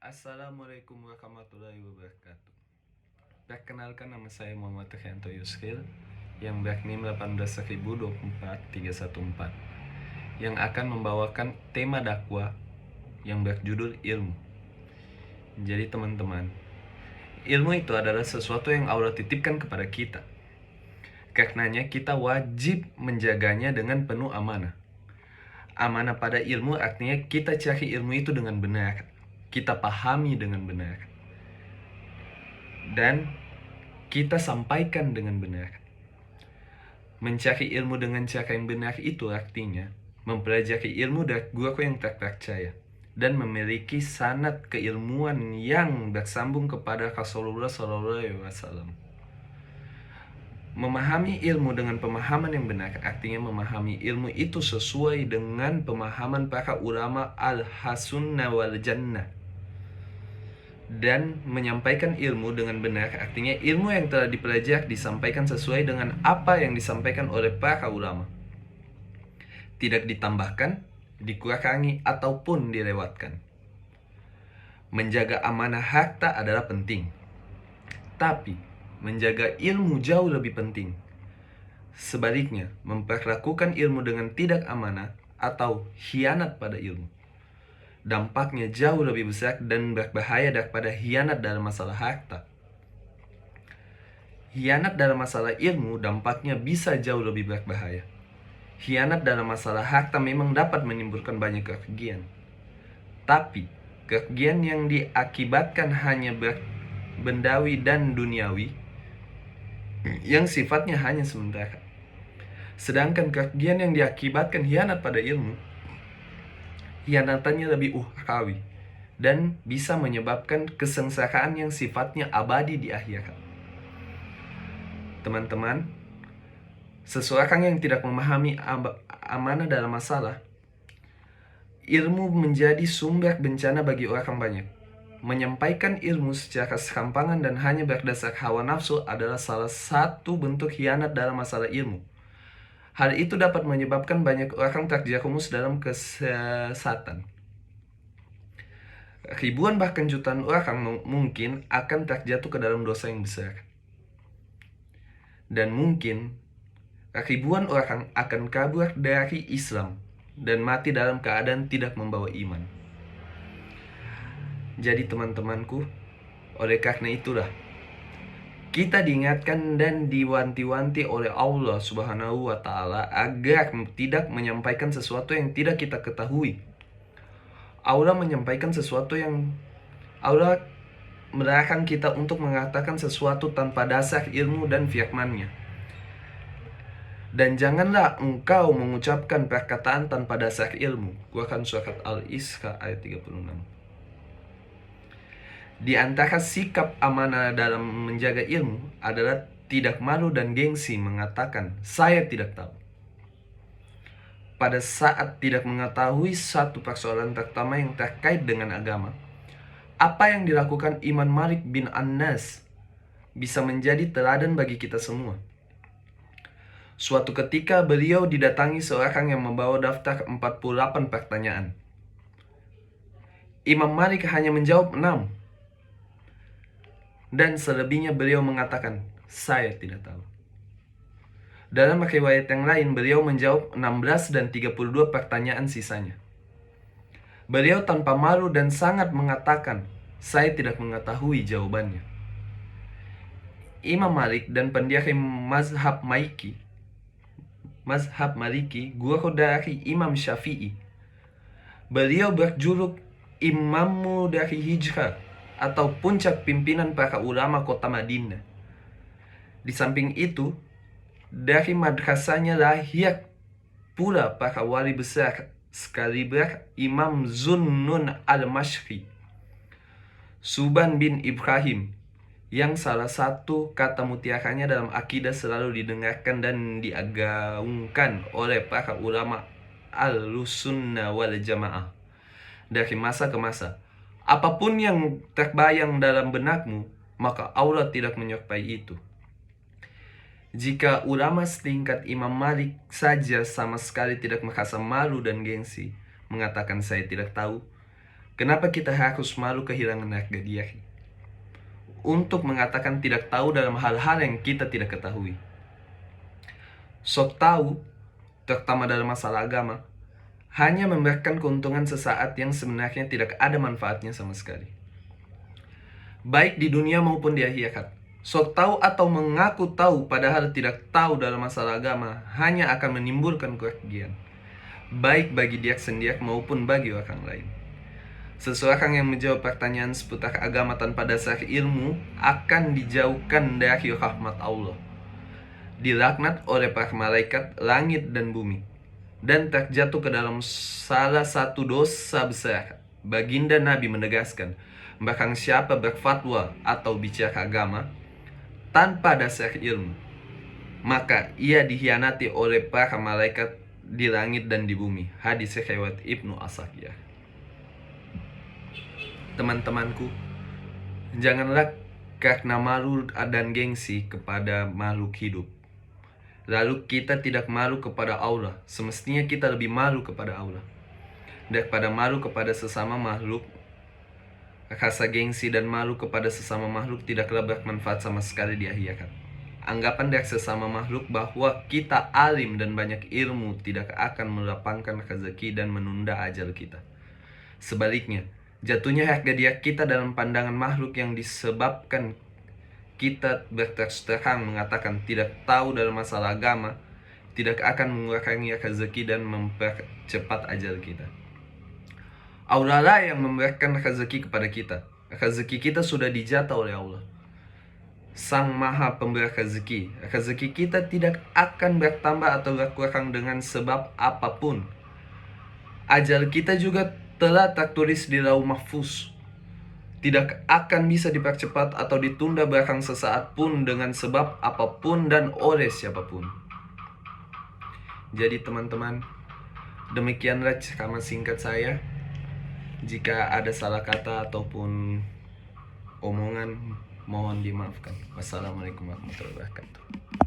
Assalamualaikum warahmatullahi wabarakatuh. Perkenalkan, nama saya Muhammad Trianto Yusril yang bernim 18.024.314 yang akan membawakan tema dakwah yang berjudul ilmu. Jadi teman-teman, ilmu itu adalah sesuatu yang Allah titipkan kepada kita. Karenanya kita wajib menjaganya dengan penuh amanah. Amanah pada ilmu artinya kita cari ilmu itu dengan benar, kita pahami dengan benar, dan kita sampaikan dengan benar. Mencari ilmu dengan cara yang benar itu artinya mempelajari ilmu dari guru yang terpercaya dan memiliki sanad keilmuan yang bersambung kepada Rasulullah SAW. Memahami ilmu dengan pemahaman yang benar artinya memahami ilmu itu sesuai dengan pemahaman para ulama al-hasunnah wal jannah. Dan menyampaikan ilmu dengan benar artinya ilmu yang telah dipelajari disampaikan sesuai dengan apa yang disampaikan oleh para ulama, tidak ditambahkan, dikurangi, ataupun dilewatkan. Menjaga amanah harta adalah penting, tapi menjaga ilmu jauh lebih penting. Sebaliknya, memperlakukan ilmu dengan tidak amanah atau khianat pada ilmu, dampaknya jauh lebih besar dan berbahaya daripada khianat dalam masalah harta. Khianat dalam masalah ilmu dampaknya bisa jauh lebih berbahaya. Khianat dalam masalah harta memang dapat menimbulkan banyak kerugian, tapi kerugian yang diakibatkan hanya bendawi dan duniawi yang sifatnya hanya sementara. Sedangkan kerugian yang diakibatkan khianat pada ilmu, khianatannya lebih ukhrawi dan bisa menyebabkan kesengsaraan yang sifatnya abadi di akhirat. Teman-teman, seseorang yang tidak memahami amanah dalam masalah ilmu menjadi sumber bencana bagi orang banyak. Menyampaikan ilmu secara serampangan dan hanya berdasar hawa nafsu adalah salah satu bentuk khianat dalam masalah ilmu. Hal itu dapat menyebabkan banyak orang terjerumus dalam kesesatan. Ribuan bahkan jutaan orang mungkin akan terjatuh ke dalam dosa yang besar. Dan mungkin ribuan orang akan kabur dari Islam dan mati dalam keadaan tidak membawa iman. Jadi teman-temanku, oleh karena itulah kita diingatkan dan diwanti-wanti oleh Allah Subhanahu wa Ta'ala agar tidak menyampaikan sesuatu yang tidak kita ketahui. Allah menyampaikan sesuatu yang Allah melarang kita untuk mengatakan sesuatu tanpa dasar ilmu dan firman-Nya. Dan janganlah engkau mengucapkan perkataan tanpa dasar ilmu. Quran surat Al-Isra ayat 36. Di antara sikap amanah dalam menjaga ilmu adalah tidak malu dan gengsi mengatakan saya tidak tahu. Pada saat tidak mengetahui satu persoalan terutama yang terkait dengan agama, apa yang dilakukan Imam Malik bin Anas bisa menjadi teladan bagi kita semua. Suatu ketika beliau didatangi seorang yang membawa daftar 48 pertanyaan. Imam Malik hanya menjawab 6. Dan selebihnya beliau mengatakan, saya tidak tahu. Dalam riwayat yang lain, beliau menjawab 16 dan 32 pertanyaan sisanya. Beliau tanpa malu dan sangat mengatakan, saya tidak mengetahui jawabannya. Imam Malik dan pendiri mazhab Maliki, guru dari Imam Syafi'i. Beliau berjuluk Imammu dari Hijrah atau puncak pimpinan para ulama kota Madinah. Di samping itu, dari madrasahnya lahir pula para wali besar sekaliber Imam Zunnun al-Mashri, Suban bin Ibrahim, yang salah satu kata mutiaranya dalam akidah selalu didengarkan dan diagaungkan oleh para ulama al-sunnah wal jamaah dari masa ke masa. Apapun yang terbayang dalam benakmu, maka Allah tidak menyertai itu. Jika ulama setingkat Imam Malik saja sama sekali tidak merasa malu dan gengsi mengatakan saya tidak tahu, Kenapa kita harus malu kehilangan harga diri? Untuk mengatakan tidak tahu dalam hal-hal yang kita tidak ketahui. Sok tahu, terutama dalam masalah agama, hanya memberikan keuntungan sesaat yang sebenarnya tidak ada manfaatnya sama sekali. Baik di dunia maupun di akhirat. Sok tahu atau mengaku tahu padahal tidak tahu dalam masalah agama hanya akan menimbulkan kerugian, baik bagi dia sendiri maupun bagi orang lain. Seseorang yang menjawab pertanyaan seputar agama tanpa dasar ilmu akan dijauhkan dari rahmat Allah, dilaknat oleh para malaikat langit dan bumi, dan terjatuh ke dalam salah satu dosa besar. Baginda Nabi menegaskan, bahkan siapa berfatwa atau bicara agama tanpa dasar ilmu, maka ia dikhianati oleh para malaikat di langit dan di bumi. Hadis riwayat Ibnu Asakir. Teman-temanku, janganlah karena malu dan gengsi kepada makhluk hidup, lalu kita tidak malu kepada Allah. Semestinya kita lebih malu kepada Allah daripada malu kepada sesama makhluk. Rasa gengsi dan malu kepada sesama makhluk tidaklah bermanfaat sama sekali di akhirat. Anggapan dari sesama makhluk bahwa kita alim dan banyak ilmu tidak akan melapangkan rezeki dan menunda ajal kita. Sebaliknya, jatuhnya harga diri kita dalam pandangan makhluk yang disebabkan kita berterus terang mengatakan tidak tahu dalam masalah agama tidak akan mengurangi rezeki dan mempercepat ajal kita. Allah lah yang memberikan rezeki kepada kita. Rezeki kita sudah dijatah oleh Allah, Sang Maha Pemberi rezeki. Rezeki kita tidak akan bertambah atau berkurang dengan sebab apapun. Ajal kita juga telah tertulis di Lauh Mahfuz, tidak akan bisa dipercepat atau ditunda bahkan sesaat pun dengan sebab apapun dan oleh siapapun. Jadi teman-teman, demikianlah ceramah singkat saya. Jika ada salah kata ataupun omongan, mohon dimaafkan. Wassalamualaikum warahmatullahi wabarakatuh.